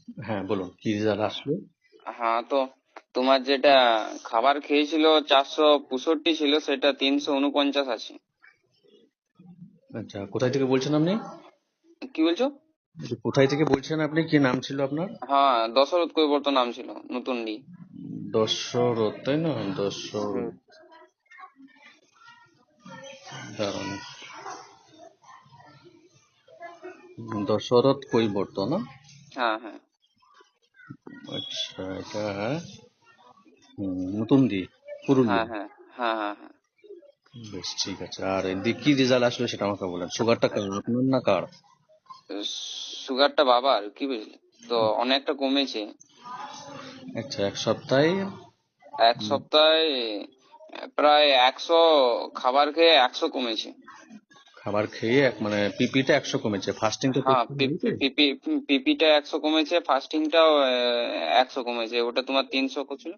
হ্যাঁ বলুন, কি রেজাল্ট আসলো? হ্যাঁ, তো তোমার যেটা খাবার খেয়েছিল 465 ছিল, সেটা 349 আছে। আচ্ছা, কোথায় থেকে বলছেন আপনি? কি বলছো? কোথায় থেকে বলছেন আপনি? কি নাম ছিল আপনার? হ্যাঁ, দশরথ কৈবর্ত নাম ছিল, নতুন ডি। দশরথ, তাই না? হুম। দশরথ, দাঁড়ান। দশরথ কৈবর্ত না? হ্যাঁ, হ্যাঁ, আচ্ছা, এটা নতুন দি, পুরুলিয়া। হ্যাঁ, হ্যাঁ, হ্যাঁ, হ্যাঁ, হ্যাঁ। বেশ, ঠিক আছে। আর এদিকে কি রেজাল্ট আসলো সেটা আমাকে বলেন। সুগারটা কার, আপনার না কার? সুগারটা বাবার, কি বুঝলি, তো অনেকটা কমেছে। আচ্ছা, এক সপ্তাহে। এক সপ্তাহে প্রায় 100, খাবার খেয়ে 100 কমেছে। খাবার খেয়ে মানে পিপিটা 100 কমেছে, ফাস্টিংটা হ্যাঁ, করতে হবে তো? পিপিটা 100 কমেছে, ফাস্টিংটাও 100 কমেছে। ওটা তোমার 300 ছিল,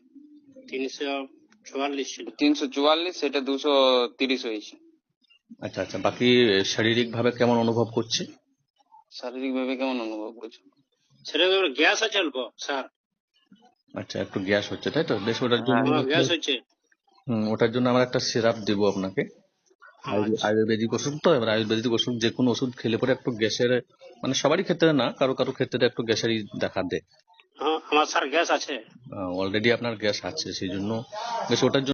344 ছিল। 344, সেটা 230 হয়েছে। আচ্ছা আচ্ছা, বাকি শারীরিক ভাবে কেমন অনুভব করছে? শারীরিক ভাবে কেমন অনুভব করছো? সেটা গ্যাস আছে অল্প স্যার। আচ্ছা, একটু গ্যাস হচ্ছে তাই তো? বেশ, ওটার জন্য হ্যাঁ, হ্যাঁ, গ্যাস হচ্ছে। ওটার জন্য আমরা একটা সিরাপ দেবো আপনাকে। আচ্ছা। আয়ুর্বেদিক ওষুধ তো, এবার আয়ুর্বেদিক ওষুধ, যে কোনো ওষুধ খেলে পরে একটু গ্যাসের, মানে সবারই ক্ষেত্রে না, কারো কারো ক্ষেত্রে একটু গ্যাসেরই দেখা দেয়। হ্যাঁ, আমার স্যার গ্যাস আছে। অলরেডি আপনার গ্যাস আছে, সেই জন্য বেশ ওটার জন্য